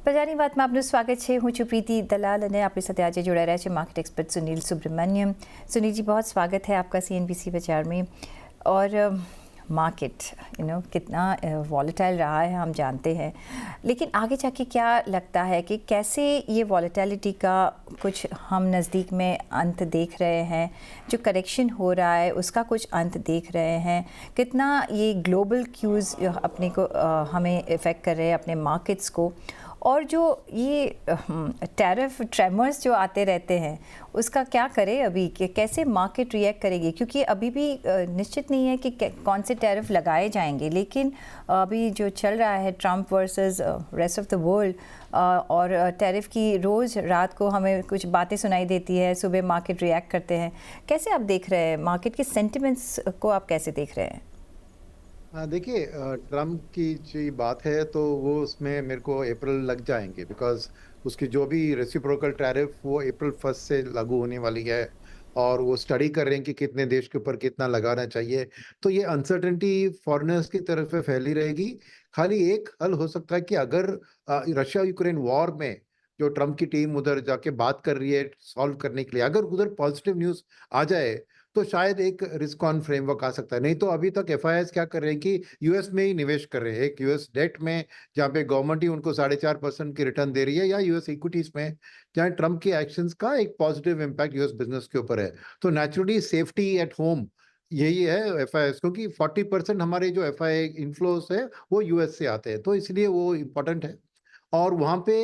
બજારની વાતમાં આપનું સ્વાગત છે। હું છું પ્રીતિ દલાલ અને આપણી સાથે આજે જોડાઈ રહ્યા છે માર્કેટ एक्सपर्ट सुनील सुब्रमण्यम। सुनील जी, बहुत स्वागत है आपका CNBC बाजार में। और मार्केट कितना वॉलेटाइल रहा है हम जानते हैं, लेकिन आगे जाके क्या लगता है कि कैसे ये वॉलेटिलिटी का कुछ हम नज़दीक में अंत देख रहे हैं, जो करेक्शन हो रहा है उसका कुछ अंत देख रहे हैं, कितना ये ग्लोबल क्यूज़ अपने को हमें इफ़ेक्ट कर रहे हैं अपने मार्केट्स को, और जो ये टैरिफ ट्रेमर्स जो आते रहते हैं उसका क्या करें अभी कि कैसे मार्केट रिएक्ट करेगी, क्योंकि अभी भी निश्चित नहीं है कि कौन से टैरिफ लगाए जाएंगे। लेकिन अभी जो चल रहा है Trump versus rest of the world, और टैरिफ की रोज़ रात को हमें कुछ बातें सुनाई देती है, सुबह मार्केट रिएक्ट करते हैं। कैसे आप देख रहे हैं मार्केट के सेंटिमेंट्स को, आप कैसे देख रहे हैं? देखिए, ट्रम्प की जो बात है तो वो उसमें मेरे को अप्रैल लग जाएंगे, बिकॉज उसकी जो भी रेसिप्रोकल टैरिफ वो अप्रैल 1 से लागू होने वाली है, और वो स्टडी कर रहे हैं कि कितने देश के ऊपर कितना लगाना चाहिए। तो ये अनसर्टेनिटी फॉरेनर्स की तरफ से फैली रहेगी। खाली एक हल हो सकता है कि अगर रशिया यूक्रेन वॉर में जो ट्रम्प की टीम उधर जाके बात कर रही है सॉल्व करने के लिए, अगर उधर पॉजिटिव न्यूज़ आ जाए तो शायद एक रिस्क ऑन फ्रेमवर्क आ सकता है। नहीं तो अभी तक एफआईआईस क्या कर रहे हैं कि यूएस में ही निवेश कर रहे हैं, एक यूएस डेट में जहाँ पे गवर्नमेंट ही उनको 4.5% की रिटर्न दे रही है, या यूएस इक्विटीज में जहाँ ट्रम्प की एक्शंस का एक पॉजिटिव इम्पैक्ट यूएस बिजनेस के ऊपर है। तो नेचुरली सेफ्टी एट होम यही है एफआईआईस, क्योंकि 40% हमारे जो एफआईआई इनफ्लोस है वो यूएस से आते हैं, तो इसलिए वो इम्पोर्टेंट है। और वहाँ पे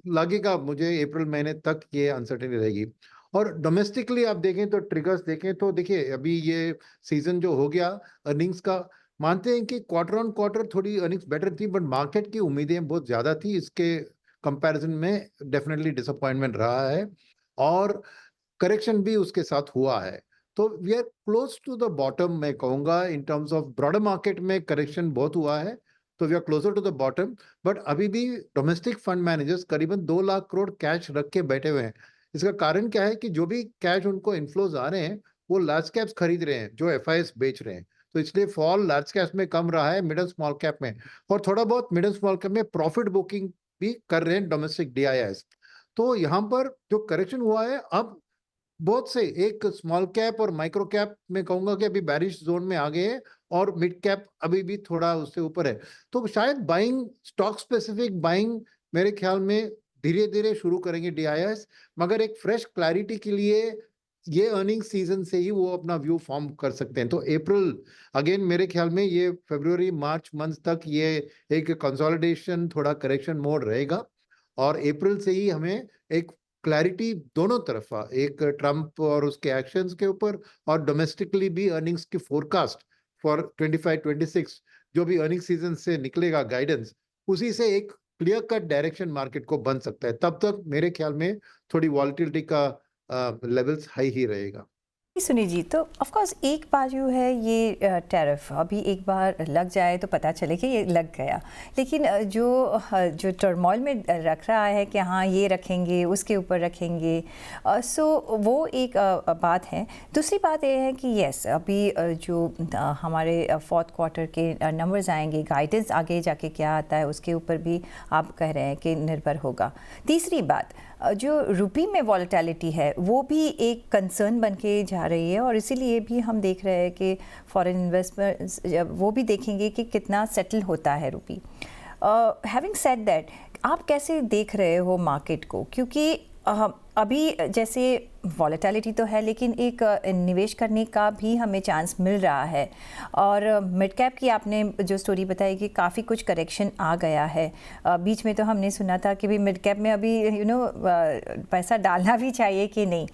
लगेगा मुझे अप्रैल महीने तक ये अनसर्टेनिटी रहेगी। और डोमेस्टिकली आप देखें तो ट्रिगर्स देखें तो देखिए, अभी ये सीजन जो हो गया अर्निंग्स का, मानते हैं कि क्वार्टर ऑन क्वार्टर थोड़ी अर्निंग्स बेटर थी, बट मार्केट की उम्मीदें बहुत ज्यादा थी, इसके कंपैरिजन में डेफिनेटली डिसअपॉइंटमेंट रहा है, और करेक्शन भी उसके साथ हुआ है। तो we are close to the bottom, मैं कहूंगा in terms of broader market में करेक्शन बहुत हुआ है, तो we are closer to the bottom. But अभी भी डोमेस्टिक फंड मैनेजर्स करीबन 2 लाख करोड़ कैश रख के बैठे हुए हैं। इसका कारण क्या है कि जो भी कैश उनको इनफ्लोज आ रहे हैं वो लार्ज कैप्स खरीद रहे हैं जो एफआईएस बेच रहे हैं, तो इसलिए फॉल लार्ज कैप्स में कम रहा है, मिडिल स्मॉल कैप में, और थोड़ा बहुत मिडिल स्मॉल कैप में प्रॉफिट बुकिंग भी कर रहे हैं डोमेस्टिक डीआईएस। तो यहाँ पर जो करेक्शन हुआ है, अब बहुत से एक स्मॉल कैप और माइक्रो कैप में कहूंगा कि अभी बैरिश जोन में आ गए हैं, और मिड कैप अभी भी थोड़ा उससे ऊपर है। तो शायद बाइंग, स्टॉक स्पेसिफिक बाइंग मेरे ख्याल में धीरे धीरे शुरू करेंगे डीआईएस, मगर एक फ्रेश क्लैरिटी के लिए ये अर्निंग सीजन से ही वो अपना व्यू फॉर्म कर सकते हैं। तो अप्रैल अगेन मेरे ख्याल में ये फरवरी मार्च मंथ तक ये एक कंसोलिडेशन, थोड़ा करेक्शन मोड रहेगा, और अप्रैल से ही हमें एक क्लैरिटी दोनों तरफा, एक ट्रम्प और उसके एक्शंस के ऊपर, और डोमेस्टिकली भी अर्निंग्स की फोरकास्ट फॉर 25-26 जो भी अर्निंग सीजन से निकलेगा गाइडेंस, उसी से एक क्लियर कट डायरेक्शन मार्केट को बन सकता है। तब तक मेरे ख्याल में थोड़ी वॉलिटिलिटी का लेवल्स हाई ही रहेगा। सुनील जी, तो ऑफ कोर्स एक बाजू है ये टैरिफ, अभी एक बार लग जाए तो पता चले कि ये लग गया, लेकिन जो टर्मोइल में रख रहा है कि हाँ ये रखेंगे उसके ऊपर रखेंगे, सो वो एक बात है। दूसरी बात ये है कि यस, अभी जो हमारे फोर्थ क्वार्टर के नंबर्स आएंगे, गाइडेंस आगे जाके क्या आता है उसके ऊपर भी आप कह रहे हैं कि निर्भर होगा। तीसरी बात, जो रुपी में वॉलेटिलिटी है वो भी एक कंसर्न बन के जा रही है, और इसीलिए भी हम देख रहे हैं कि फॉरेन इन्वेस्टर्स वो भी देखेंगे कि कितना सेटल होता है रुपी। हैविंग सेड दैट, आप कैसे देख रहे हो मार्केट को, क्योंकि अभी जैसे वॉलेटिलिटी तो है लेकिन एक निवेश करने का भी हमें चांस मिल रहा है, और मिड कैप की आपने जो स्टोरी बताई कि काफ़ी कुछ करेक्शन आ गया है। बीच में तो हमने सुना था कि भी मिड कैप में अभी पैसा डालना भी चाहिए कि नहीं।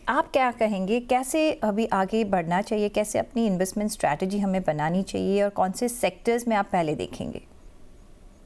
आप क्या कहेंगे, कैसे अभी आगे बढ़ना चाहिए, कैसे अपनी इन्वेस्टमेंट स्ट्रैटेजी हमें बनानी चाहिए, और कौन से सेक्टर्स में आप पहले देखेंगे?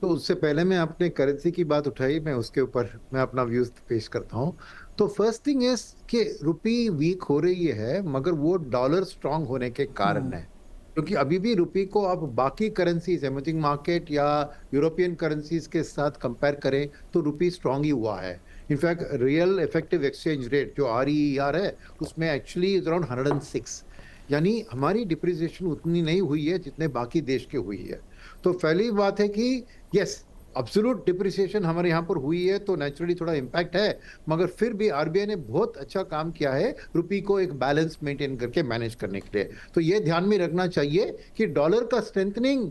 तो उससे पहले मैं अपने करेंसी की बात उठाई, मैं उसके ऊपर मैं अपना व्यूज पेश करता हूँ। तो फर्स्ट थिंग इज कि रुपी वीक हो रही है, मगर वो डॉलर स्ट्रांग होने के कारण है, क्योंकि अभी भी रुपी को आप बाकी करेंसीज, इमर्जिंग मार्केट या यूरोपियन करेंसीज के साथ कंपेयर करें तो रुपी स्ट्रांग ही हुआ है। In fact real effective exchange rate जो RER है उसमें एक्चुअली इज अराउंड 106, यानी हमारी डिप्रिसिएशन उतनी नहीं हुई है जितने बाकी देश की हुई है। तो पहली बात है कि यस, एब्सोल्यूट डिप्रिसिएशन हमारे यहाँ पर हुई है तो नेचुरली थोड़ा इम्पैक्ट है, मगर फिर भी आरबीआई ने बहुत अच्छा काम किया है रुपी को एक बैलेंस मेंटेन करके मैनेज करने के लिए। तो ये ध्यान में रखना चाहिए कि डॉलर का स्ट्रेंथनिंग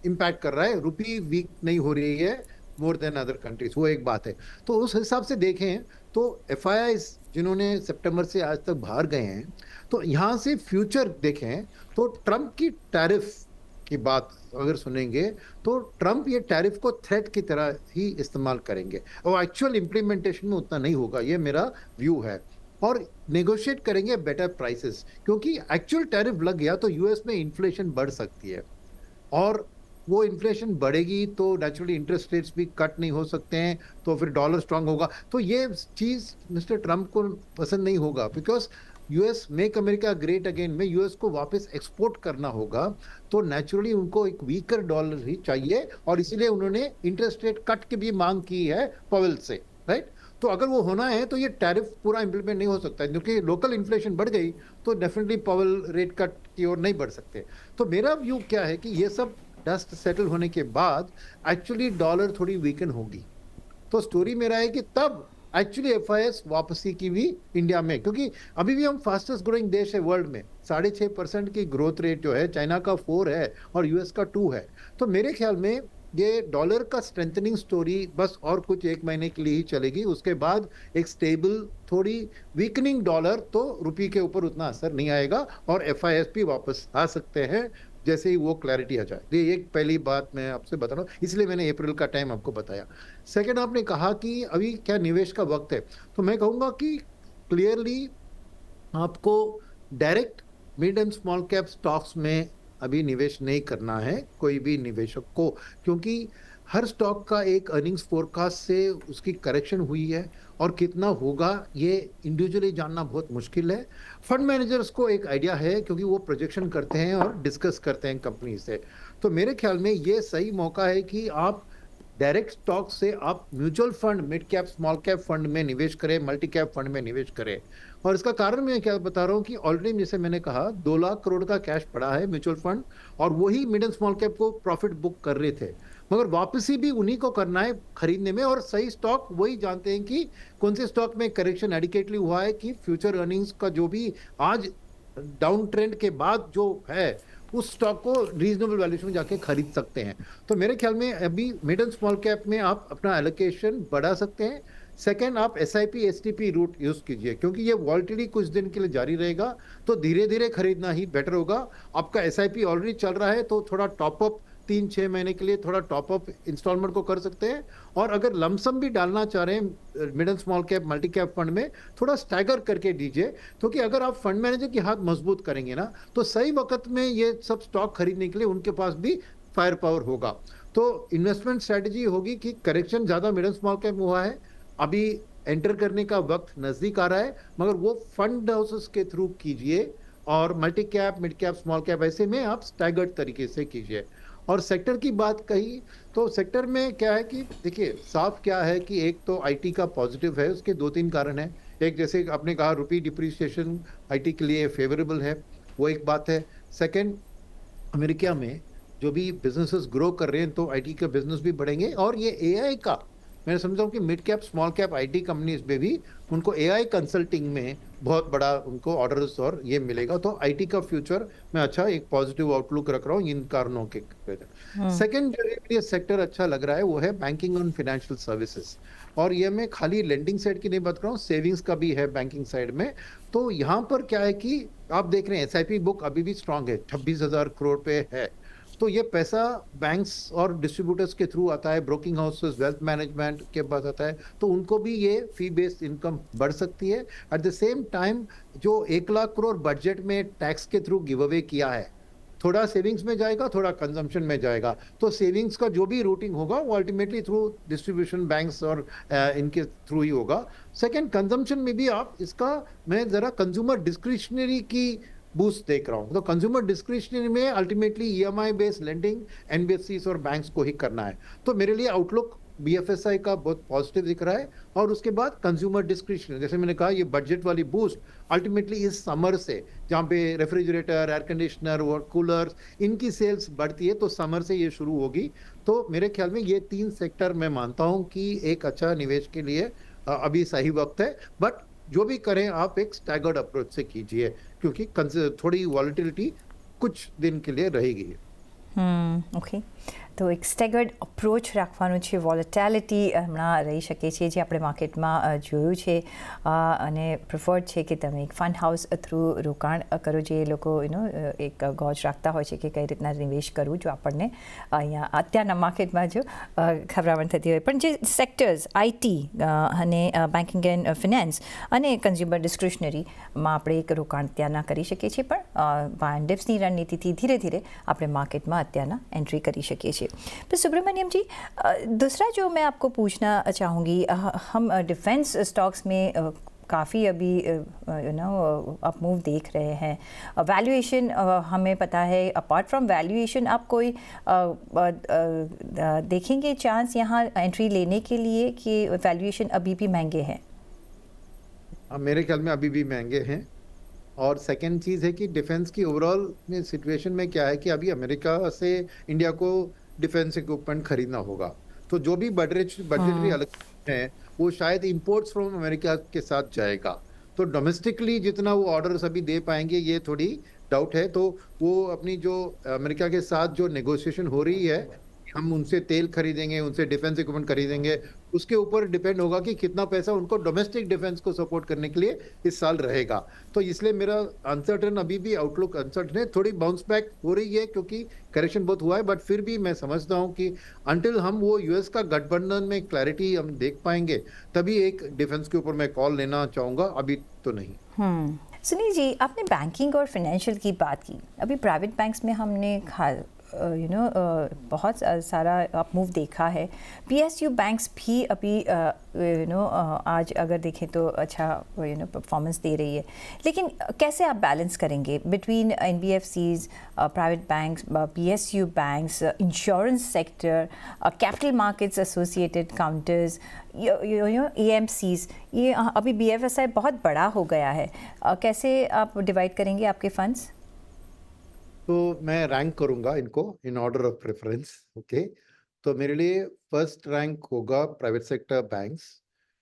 इम्पैक्ट कर रहा है, रुपी वीक नहीं हो रही है मोर देन अदर कंट्रीज, वो एक बात है। तो उस हिसाब से देखें तो एफआईआईज जिन्होंने सितंबर से आज तक बाहर गए हैं, तो यहाँ से फ्यूचर देखें तो ट्रम्प की टैरिफ की बात अगर सुनेंगे तो ट्रम्प ये टैरिफ को थ्रेट की तरह ही इस्तेमाल करेंगे और एक्चुअल इंप्लीमेंटेशन में उतना नहीं होगा, ये मेरा व्यू है। और नेगोशिएट करेंगे बेटर प्राइसेस, क्योंकि एक्चुअल टैरिफ लग गया तो यूएस में इन्फ्लेशन बढ़ सकती है, और वो इन्फ्लेशन बढ़ेगी तो नेचुरली इंटरेस्ट रेट्स भी कट नहीं हो सकते हैं, तो फिर डॉलर स्ट्रांग होगा। तो ये चीज़ मिस्टर ट्रम्प को पसंद नहीं होगा, because US make America great again में यूएस को वापस एक्सपोर्ट करना होगा, तो नेचुरली उनको एक वीकर डॉलर ही चाहिए, और इसीलिए उन्होंने इंटरेस्ट रेट कट की भी मांग की है पवेल से, राइट। तो अगर वो होना है तो ये टैरिफ पूरा इंप्लीमेंट नहीं हो सकता है, क्योंकि लोकल इन्फ्लेशन बढ़ गई तो डेफिनेटली पवेल रेट कट की ओर नहीं बढ़ सकते। तो मेरा व्यू क्या है कि ये सब डस्ट सेटल होने के बाद एक्चुअली डॉलर थोड़ी वीकन होगी, तो स्टोरी मेरा है कि तब एक्चुअली एफआईएस वापसी की भी इंडिया में, क्योंकि अभी भी हम फास्टेस्ट ग्रोइंग देश है वर्ल्ड में, 6.5% की ग्रोथ रेट जो है, चाइना का 4 है और यूएस का 2 है। तो मेरे ख्याल में ये डॉलर का स्ट्रेंथनिंग स्टोरी बस और कुछ 1 महीने के लिए ही चलेगी, उसके बाद एक स्टेबल थोड़ी वीकनिंग डॉलर, तो रुपये के ऊपर उतना असर नहीं आएगा और एफआईएस भी वापस आ सकते हैं जैसे ही वो क्लैरिटी आ जाए। ये एक पहली बात मैं आपसे बता रहा हूँ, इसलिए मैंने अप्रैल का टाइम आपको बताया। सेकंड, आपने कहा कि अभी क्या निवेश का वक्त है, तो मैं कहूँगा कि क्लियरली आपको direct mid and small cap stocks में अभी निवेश नहीं करना है कोई भी निवेशक को, क्योंकि हर स्टॉक का एक अर्निंग्स फोरकास्ट से उसकी करेक्शन हुई है, और कितना होगा ये इंडिविजुअली जानना बहुत मुश्किल है। फंड मैनेजर्स को एक आइडिया है, क्योंकि वो प्रोजेक्शन करते हैं और डिस्कस करते हैं कंपनी से। तो मेरे ख्याल में ये सही मौका है कि आप डायरेक्ट स्टॉक से आप mutual fund, mid cap small cap fund में निवेश करें, मल्टी कैप फंड में निवेश करें। और इसका कारण मैं क्या बता रहा हूँ कि ऑलरेडी जैसे मैंने कहा 2 लाख करोड़ का कैश पड़ा है म्यूचुअल फंड, और वही मिड एंड स्मॉल कैप को प्रॉफिट बुक कर रहे थे, मगर वापसी भी उन्हीं को करना है खरीदने में, और सही स्टॉक वही जानते हैं कि कौन से स्टॉक में करेक्शन एडिकेटली हुआ है कि फ्यूचर अर्निंग्स का जो भी आज डाउन ट्रेंड के बाद जो है उस स्टॉक को रीजनेबल वैल्यूएशन में जाके खरीद सकते हैं। तो मेरे ख्याल में अभी मिड एंड स्मॉल कैप में आप अपना एलोकेशन बढ़ा सकते हैं। सेकेंड, आप SIP STP रूट यूज कीजिए, क्योंकि ये वॉल्टिलिटी कुछ दिन के लिए जारी रहेगा, तो धीरे धीरे खरीदना ही बेटर होगा। आपका SIP ऑलरेडी चल रहा है तो थोड़ा टॉपअप 3-6 महीने के लिए थोड़ा टॉपअप इंस्टॉलमेंट को कर सकते हैं, और अगर लमसम भी डालना चाह रहे हैं mid and small cap multi cap fund में, थोड़ा स्टैगर करके दीजिए, क्योंकि अगर आप फंड मैनेजर की हाथ मजबूत करेंगे ना, तो सही वक्त में ये सब स्टॉक खरीदने के लिए उनके पास भी फायर पावर होगा। तो इन्वेस्टमेंट स्ट्रेटेजी होगी कि करेक्शन ज़्यादा मिड एंड स्मॉल कैप में हुआ है, अभी एंटर करने का वक्त नज़दीक आ रहा है, मगर वो फंड हाउसेस के थ्रू कीजिए, और multi cap, mid cap, small cap ऐसे में आप स्टैगर्ड तरीके से कीजिए। और सेक्टर की बात कही तो सेक्टर में क्या है कि देखिए साफ क्या है कि एक तो आईटी का पॉजिटिव है, उसके 2-3 कारण हैं। एक, जैसे आपने कहा, रुपी डिप्रिसिएशन आईटी के लिए फेवरेबल है, वो एक बात है। सेकंड, अमेरिका में जो भी बिजनेसेस ग्रो कर रहे हैं तो आईटी का बिजनेस भी बढ़ेंगे, और ये एआई का, मैं समझता हूँ कि mid cap small cap IT companies में भी उनको एआई कंसल्टिंग में बहुत बड़ा उनको ऑर्डर्स और ये मिलेगा, तो आईटी का फ्यूचर में अच्छा एक पॉजिटिव आउटलुक रख रहा हूँ इन कारणों के। सेकंड जो सेक्टर अच्छा लग रहा है वो है बैंकिंग और फाइनेंशियल सर्विसेज, और ये मैं खाली लेंडिंग साइड की नहीं बात कर रहा हूँ, सेविंग्स का भी है बैंकिंग साइड में। तो यहाँ पर क्या है कि आप देख रहे हैं SIP बुक अभी भी स्ट्रांग है, 26,000 करोड़ पे है, तो ये पैसा बैंक्स और डिस्ट्रीब्यूटर्स के थ्रू आता है, ब्रोकिंग हाउसेस, वेल्थ मैनेजमेंट के पास आता है, तो उनको भी ये फी बेस्ड इनकम बढ़ सकती है। एट द सेम टाइम जो 1 लाख करोड़ बजट में टैक्स के थ्रू गिव अवे किया है, थोड़ा सेविंग्स में जाएगा, थोड़ा कंजम्पशन में जाएगा, तो सेविंग्स का जो भी रूटिंग होगा वो अल्टीमेटली थ्रू डिस्ट्रीब्यूशन बैंक्स और इनके थ्रू ही होगा। सेकंड, कंजम्पशन में भी आप इसका, मैं ज़रा कंज्यूमर डिस्क्रिशनरी की बूस्ट देख रहा हूँ, तो कंज्यूमर डिस्क्रिशनरी में ultimately EMI based lending NBFCs और बैंक्स को ही करना है, तो मेरे लिए आउटलुक बीएफएसआई का बहुत पॉजिटिव दिख रहा है। और उसके बाद कंज्यूमर डिस्क्रिप्शन, जैसे मैंने कहा, ये बजट वाली बूस्ट अल्टीमेटली इस समर से, जहाँ पे रेफ्रिजरेटर, एयर कंडीशनर और कूलर्स, इनकी सेल्स बढ़ती है, तो समर से ये शुरू होगी। तो मेरे ख्याल में ये 3 सेक्टर मैं मानता हूँ कि एक अच्छा निवेश के लिए अभी सही वक्त है। बट जो भी करें आप एक स्टैगर्ड अप्रोच से कीजिए, क्योंकि थोड़ी वॉलेटिलिटी कुछ दिन के लिए रहेगी। ઓકે, તો એક સ્ટેગર્ડ અપ્રોચ રાખવાનું છે. વોલેટિલિટી હમણાં રહી શકે છે, જે આપણે માર્કેટમાં જોયું છે, અને પ્રિફર્ડ છે કે તમે એક ફંડ હાઉસ થ્રુ રોકાણ કરો. જે લોકો એક ગોજ રાખતા હોય છે કે કઈ રીતના નિવેશ કરવું જો આપણને અહીંયા અત્યારના માર્કેટમાં જો ખબરામણ થતી હોય. પણ જે સેક્ટર્સ આઈટી અને બેન્કિંગ એન્ડ ફિનાન્સ અને કન્ઝ્યુમર ડિસ્ક્રિશનરીમાં આપણે એક રોકાણ ત્યાંના કરી શકીએ છીએ, પણ બાય એન્ડ ડિપ્સની રણનીતિથી ધીરે ધીરે આપણે માર્કેટમાં અત્याना एंट्री करी શકીએ છીએ. तो सुब्रमण्यम जी, दूसरा जो मैं आपको पूछना चाहूँगी, हम डिफेंस स्टॉक्स में काफ़ी अभी अप मूव देख रहे हैं. वैल्यूएशन हमें पता है, अपार्ट फ्रॉम वैल्यूएशन आप कोई देखेंगे चांस यहाँ एंट्री लेने के लिए कि वैल्यूएशन अभी भी महंगे हैं? मेरे ख्याल में अभी भी महंगे हैं। और सेकेंड चीज़ है कि डिफेंस की ओवरऑल में सिचुएशन में क्या है कि अभी अमेरिका से इंडिया को डिफेंस इक्विपमेंट खरीदना होगा, तो जो भी बजटरी अलग है वो शायद इंपोर्ट्स फ्रॉम अमेरिका के साथ जाएगा। तो डोमेस्टिकली जितना वो ऑर्डर्स अभी दे पाएंगे ये थोड़ी डाउट है। तो वो अपनी जो अमेरिका के साथ जो नेगोशिएशन हो रही है, हम उनसे तेल खरीदेंगे, उनसे डिफेंस इक्विपमेंट खरीदेंगे, उसके ऊपर डिपेंड होगा कि कितना पैसा उनको डोमेस्टिक डिफेंस को सपोर्ट करने के लिए इस साल रहेगा। तो इसलिए मेरा अनसर्टन, अभी भी आउटलुक अनसर्टन है। थोड़ी बाउंस बैक हो रही है क्योंकि करेक्शन बहुत हुआ है, बट फिर भी मैं समझता हूं कि अंटिल हम वो यूएस का गठबंधन में क्लैरिटी हम देख पाएंगे, तभी एक डिफेंस के ऊपर मैं कॉल लेना चाहूंगा, अभी तो नहीं। सुनील जी, आपने बैंकिंग और फाइनेंशियल की बात की. अभी प्राइवेट बैंक्स में हमने बहुत सारा अप मूव देखा है. पीएसयू बैंक्स भी अभी आज अगर देखें तो अच्छा परफॉर्मेंस दे रही है. लेकिन कैसे आप बैलेंस करेंगे between NBFCs, private banks, PSU banks, insurance sector, capital markets associated counters, AMCs? ये अभी बीएफएसआई बहुत बड़ा हो गया है. कैसे आप डिवाइड करेंगे आपके फंड्स? तो मैं रैंक करूंगा इनको in order of preference. Okay, तो मेरे लिए फर्स्ट रैंक होगा प्राइवेट सेक्टर बैंक्स।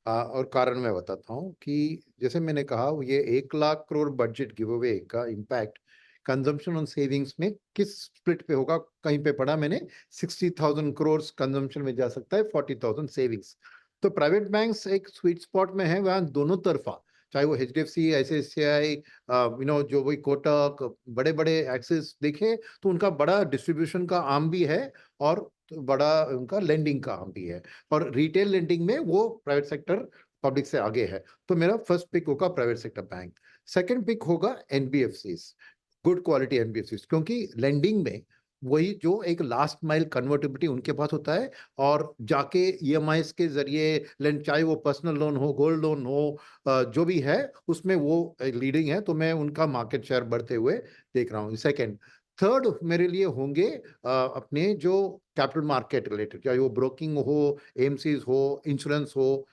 और कारण मैं बताता हूँ कि जैसे मैंने कहा, ये 1 lakh crore budget give away का इम्पैक्ट कंजम्पशन ऑन सेविंग्स में किस स्प्लिट पे होगा, कहीं पे पढ़ा मैंने 60,000 करोड़ कंजम्पशन में जा सकता है, 40,000 सेविंग्स। तो प्राइवेट बैंक्स एक स्वीट स्पॉट में है, वहाँ दोनों तरफा, चाहे वो एचडीएफसी, आईसीआईसीआई, जो वही कोटक, बड़े बड़े एक्सिस देखे तो उनका बड़ा डिस्ट्रीब्यूशन का आर्म भी है और बड़ा उनका लेंडिंग का आर्म भी है, और रिटेल लेंडिंग में वो प्राइवेट सेक्टर पब्लिक से आगे है। तो मेरा फर्स्ट पिक होगा private sector bank. Second pick होगा एनबीएफसीज, गुड क्वालिटी एनबीएफसीज, क्योंकि लेंडिंग में वही जो एक लास्ट माइल कन्वर्टिबिलिटी उनके पास होता है, और जाके ईएमआईस के जरिए लेंड, चाहे वो पर्सनल लोन हो, गोल्ड लोन हो, जो भी है उसमें वो लीडिंग है। तो मैं उनका मार्केट शेयर बढ़ते हुए देख रहा हूँ। सेकंड, थर्ड मेरे लिए होंगे अपने जो कैपिटल मार्केट रिलेटेड, चाहे वो ब्रोकिंग हो, एमसीज हो, इंश्योरेंस हो,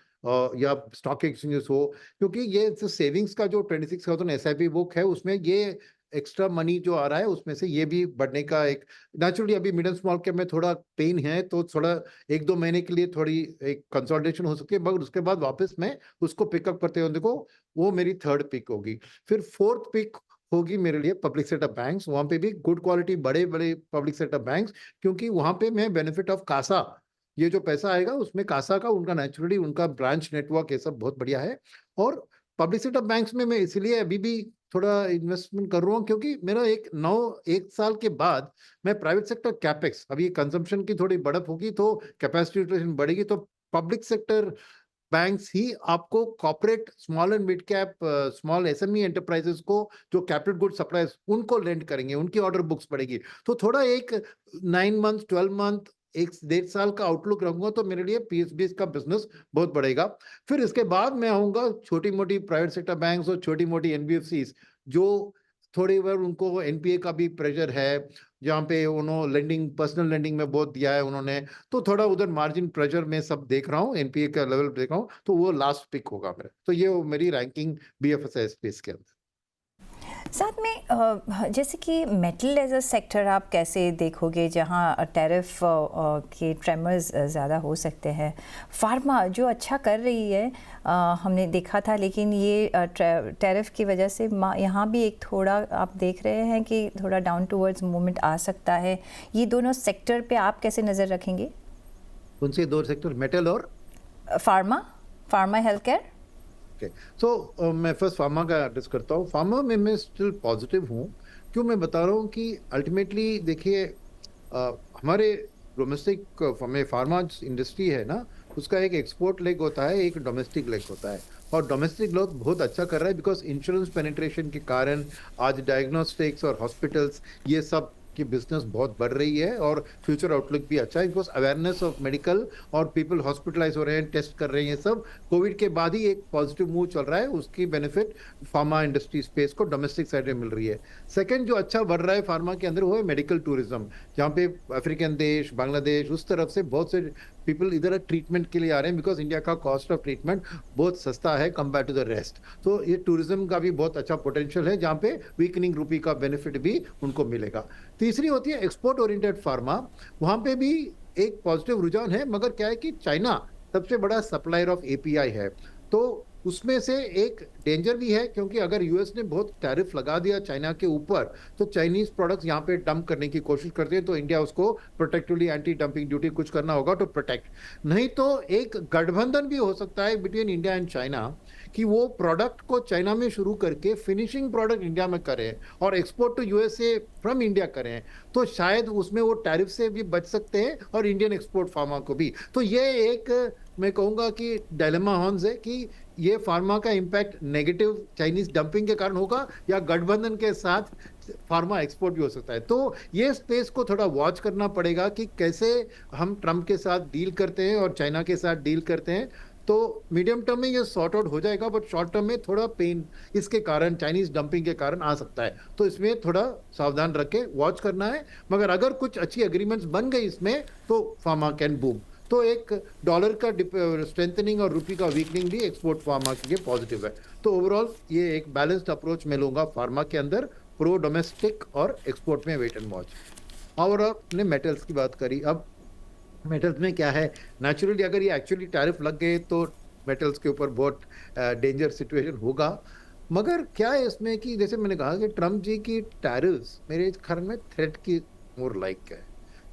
या स्टॉक एक्सचेंजेस हो, क्योंकि ये सेविंग्स का जो 26,000 एसआईपी बुक है, उसमें ये एक्स्ट्रा मनी जो आ रहा है उसमें से ये भी बढ़ने का एक नेचुरली, अभी मिडिल स्मॉल कैप में थोड़ा पेन है, तो थोड़ा 1-2 महीने के लिए थोड़ी एक कंसोलिडेशन हो सकती है, मगर उसके बाद वापस मैं उसको पिकअप करते हुए देखो, वो मेरी थर्ड पिक होगी। फिर फोर्थ पिक होगी मेरे लिए पब्लिक सेक्टर बैंक्स। वहां पे भी गुड क्वालिटी बड़े बड़े पब्लिक सेक्टर बैंक्स, क्योंकि वहां पे मैं बेनिफिट ऑफ कासा, ये जो पैसा आएगा उसमें कासा का, उनका नेचुरली उनका ब्रांच नेटवर्क ये सब बहुत बढ़िया है। और पब्लिक सेक्टर बैंक्स में मैं इसलिए अभी भी थोड़ा इन्वेस्टमेंट कर रहा हूँ क्योंकि मेरा एक साल के बाद मैं प्राइवेट सेक्टर कैपेक्स, अभी कंजम्पशन की थोड़ी बढ़त होगी तो कैपेसिटी यूटिलाइजेशन बढ़ेगी, तो पब्लिक सेक्टर बैंक्स ही आपको corporate small and mid cap, small SME enterprises को जो कैपिटल गुड सप्लायर्स उनको लेंड करेंगे, उनकी ऑर्डर बुक्स बढ़ेगी। तो थोड़ा एक 9 मंथ, 12 मंथ, 1-1.5 साल का आउटलुक रखूंगा, तो मेरे लिए पीएसबीएस का बिजनेस बहुत बढ़ेगा। फिर इसके बाद मैं आऊंगा छोटी मोटी प्राइवेट सेक्टर बैंक्स और छोटी मोटी एनबीएफसीज, जो थोड़ी बार उनको एनपीए का भी प्रेशर है, जहाँ पे उन्होंने लेंडिंग, पर्सनल लेंडिंग में बहुत दिया है उन्होंने, तो थोड़ा उधर मार्जिन प्रेशर में सब देख रहा हूँ, एनपीए का लेवल देख रहा हूँ, तो वो लास्ट पिक होगा मेरा। तो ये मेरी रैंकिंग बीएफएसआई स्पेस के अंदर। साथ में जैसे कि मेटल एज अ सेक्टर आप कैसे देखोगे जहां टैरिफ के ट्रेमर्स ज़्यादा हो सकते हैं? फार्मा जो अच्छा कर रही है हमने देखा था, लेकिन ये टैरिफ की वजह से यहाँ भी एक थोड़ा आप देख रहे हैं कि थोड़ा डाउन टूवर्ड्स मूवमेंट आ सकता है। ये दोनों सेक्टर पे आप कैसे नज़र रखेंगे? कौन से दो सेक्टर, मेटल और फार्मा हेल्थ केयर? सो मैं फर्स्ट फार्मा का एड्रेस करता हूँ। फार्मा में मैं स्टिल पॉजिटिव हूँ। क्यों मैं बता रहा हूँ कि अल्टीमेटली देखिए, हमारे डोमेस्टिक में फार्मा इंडस्ट्री है ना, उसका एक एक्सपोर्ट लेग होता है, एक डोमेस्टिक लेग होता है। और डोमेस्टिक लोग बहुत अच्छा कर रहा है बिकॉज इंश्योरेंस पेनिट्रेशन के कारण आज डायग्नोस्टिक्स और हॉस्पिटल्स ये सब की बिजनेस बहुत बढ़ रही है और फ्यूचर आउटलुक भी अच्छा है बिकॉज अवेयरनेस ऑफ मेडिकल और पीपल हॉस्पिटलाइज हो रहे हैं, टेस्ट कर रहे हैं, ये सब कोविड के बाद ही एक पॉजिटिव मूव चल रहा है, उसकी बेनिफिट फार्मा इंडस्ट्री स्पेस को डोमेस्टिक साइड में मिल रही है। सेकंड जो अच्छा बढ़ रहा है फार्मा के अंदर वो है मेडिकल टूरिज्म, जहाँ पे अफ्रीकन देश, बांग्लादेश, उस तरफ से बहुत से पीपल इधर ट्रीटमेंट के लिए आ रहे हैं बिकॉज इंडिया का कॉस्ट ऑफ ट्रीटमेंट बहुत सस्ता है कंपेयर टू द रेस्ट। तो ये टूरिज्म का भी बहुत अच्छा पोटेंशियल है जहाँ पे वीकनिंग रूपी का बेनिफिट भी उनको मिलेगा। तीसरी होती है एक्सपोर्ट ओरिएंटेड फार्मा, वहाँ पे भी एक पॉजिटिव रुझान है, मगर क्या है कि चाइना सबसे बड़ा सप्लायर ऑफ एपीआई है, तो उसमें से एक डेंजर भी है क्योंकि अगर यूएस ने बहुत टैरिफ लगा दिया चाइना के ऊपर तो चाइनीज प्रोडक्ट्स यहाँ पे डंप करने की कोशिश करते हैं, तो इंडिया उसको प्रोटेक्टिवली एंटी डंपिंग ड्यूटी कुछ करना होगा तो प्रोटेक्ट। नहीं तो एक गठबंधन भी हो सकता है बिटवीन इंडिया एंड चाइना कि वो प्रोडक्ट को चाइना में शुरू करके फिनिशिंग प्रोडक्ट इंडिया में करें और export to USA from India करें, तो शायद उसमें वो टैरिफ से भी बच सकते हैं और इंडियन एक्सपोर्ट फार्मा को भी। तो ये एक मैं कहूँगा कि डायलेमा हॉर्न्स है कि ये फार्मा का इम्पैक्ट नेगेटिव चाइनीज डंपिंग के कारण होगा या गठबंधन के साथ फार्मा एक्सपोर्ट भी हो सकता है। तो ये स्पेस को थोड़ा वॉच करना पड़ेगा कि कैसे हम ट्रम्प के साथ डील करते हैं और चाइना के साथ डील करते हैं। तो मीडियम टर्म में ये सॉर्ट आउट हो जाएगा, बट शॉर्ट टर्म में थोड़ा पेन इसके कारण, चाइनीज डंपिंग के कारण आ सकता है, तो इसमें थोड़ा सावधान रख के वॉच करना है। मगर अगर कुछ अच्छी एग्रीमेंट्स बन गई इसमें तो फार्मा कैन बूम। तो एक डॉलर का स्ट्रेंथनिंग और रुपी का वीकनिंग भी एक्सपोर्ट फार्मा के लिए पॉजिटिव है। तो ओवरऑल ये एक बैलेंस्ड अप्रोच मैं लूंगा फार्मा के अंदर, प्रो डोमेस्टिक और एक्सपोर्ट में वेट एंड वॉच। और आपने मेटल्स की बात करी, अब मेटल्स में क्या है, नेचुरली अगर ये एक्चुअली टैरिफ लग गए तो मेटल्स के ऊपर बहुत डेंजर सिचुएशन होगा। मगर क्या है इसमें कि जैसे मैंने कहा कि ट्रम्प जी की टैरिफ्स मेरे ख्याल में थ्रेट की मोर लाइक है,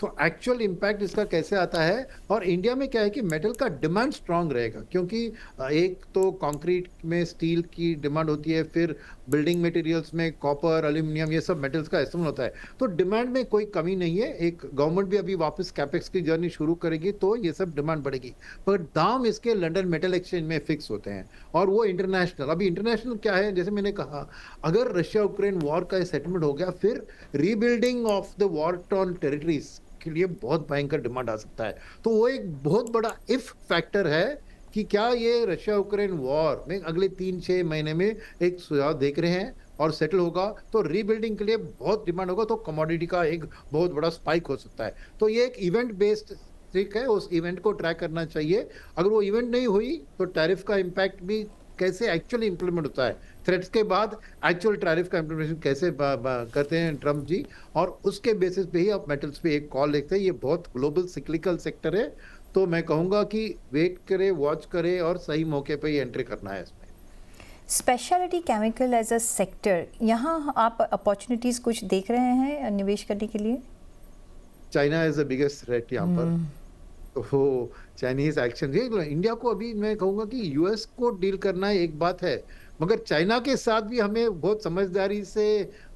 तो एक्चुअल इम्पैक्ट इसका कैसे आता है। और इंडिया में क्या है कि मेटल का डिमांड स्ट्रांग रहेगा क्योंकि एक तो कंक्रीट में स्टील की डिमांड होती है, फिर बिल्डिंग मटेरियल्स में कॉपर, एल्यूमिनियम, ये सब मेटल्स का इस्तेमाल होता है, तो डिमांड में कोई कमी नहीं है। एक गवर्नमेंट भी अभी वापस कैपेक्स की जर्नी शुरू करेगी तो ये सब डिमांड बढ़ेगी, पर दाम इसके लंदन मेटल एक्सचेंज में फिक्स होते हैं और वो इंटरनेशनल। अभी इंटरनेशनल क्या है, जैसे मैंने कहा, अगर रशिया यूक्रेन वॉर का सेटलमेंट हो गया फिर rebuilding of the war torn territories के लिए बहुत भयंकर डिमांड आ सकता है। तो वो एक बहुत बड़ा इफ फैक्टर है कि क्या ये रशिया यूक्रेन वॉर में अगले 3-6 महीने में एक सुझाव देख रहे हैं और सेटल होगा तो रीबिल्डिंग के लिए बहुत डिमांड होगा, तो कमोडिटी का एक बहुत बड़ा स्पाइक हो सकता है। तो ये एक इवेंट बेस्ड ट्रिक है, उस इवेंट को ट्रैक करना चाहिए। अगर वो इवेंट नहीं हुई तो टैरिफ का इम्पैक्ट भी कैसे एक्चुअली इंप्लीमेंट होता है, थ्रेट्स के बाद एक्चुअल टैरिफ का इंप्लीमेंटेशन कैसे करते हैं ट्रम्प जी, और उसके बेसिस पे ही आप मेटल्स पे एक कॉल लेते हैं। ये बहुत ग्लोबल सिक्लिकल सेक्टर है, तो मैं कहूँगा कि वेट करे, वॉच करे और सही मौके पे ही एंट्री करना है इसमें। Speciality chemical as a sector, यहाँ आप अपॉर्चुनिटीज़ कुछ देख रहे हैं निवेश करने के लिए? China is the biggest threat यहाँ पर, तो चाइनीज एक्शन, ये इंडिया को अभी मैं कहूँगा कि यूएस को डील करना एक बात है, मगर चाइना के साथ भी हमें बहुत समझदारी से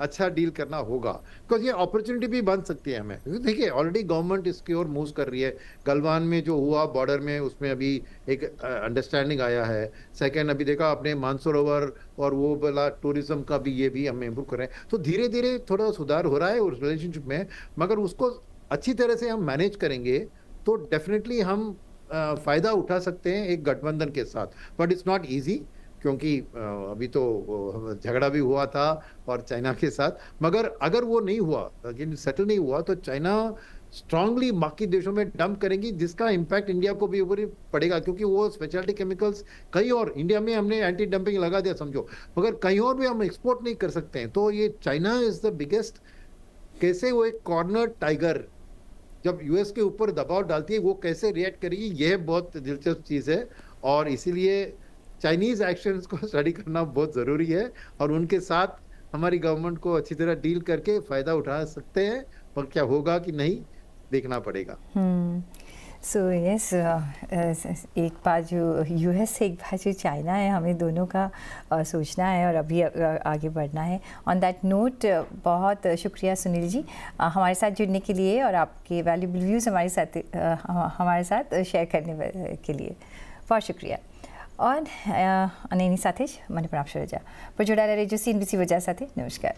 अच्छा डील करना होगा बिकॉज ये अपॉर्चुनिटी भी बन सकती है हमें। देखिए ऑलरेडी गवर्नमेंट इसकी ओर मूव कर रही है, गलवान में जो हुआ बॉर्डर में उसमें अभी एक अंडरस्टैंडिंग आया है। सेकंड अभी देखा आपने मानसरोवर और वो वाला टूरिज्म का भी, ये भी हम इम्प्रूव कर रहे हैं। तो धीरे धीरे थोड़ा सुधार हो रहा है उस रिलेशनशिप में, मगर उसको अच्छी तरह से हम मैनेज करेंगे तो डेफिनेटली हम फायदा उठा सकते हैं एक गठबंधन के साथ, बट इट्स नॉट ईजी क्योंकि अभी तो झगड़ा भी हुआ था और चाइना के साथ, मगर अगर वो नहीं हुआ, अगेन सेटल नहीं हुआ, तो चाइना स्ट्रांगली बाकी देशों में डंप करेंगी, जिसका इम्पैक्ट इंडिया को भी ऊपर पड़ेगा, क्योंकि वो स्पेशलिटी केमिकल्स कहीं और, इंडिया में हमने एंटी डंपिंग लगा दिया समझो, मगर कहीं और भी हम एक्सपोर्ट नहीं कर सकते हैं। तो ये चाइना इज द बिगेस्ट, कैसे वो एक कॉर्नर टाइगर जब यूएस के ऊपर दबाव डालती है वो कैसे रिएक्ट करेगी, यह बहुत दिलचस्प चीज है। और इसीलिए चाइनीज एक्शंस को स्टडी करना बहुत जरूरी है, और उनके साथ हमारी गवर्नमेंट को अच्छी तरह डील करके फायदा उठा सकते हैं, पर क्या होगा कि नहीं देखना पड़ेगा। सो यस, एक बाजू यूएस है, एक बाजू चाइना है, हमें दोनों का सोचना है और अभी आगे बढ़ना है। ऑन दैट नोट, बहुत शुक्रिया सुनील जी हमारे साथ जुड़ने के लिए और आपके वैल्यूबल व्यूज़ हमारे साथ शेयर करने के लिए बहुत शुक्रिया। और અને એની સાથે જ મને પણ આપશો રજા પર જોડાયેલા રહેજો CNBC વજા સાથે। નમસ્કાર।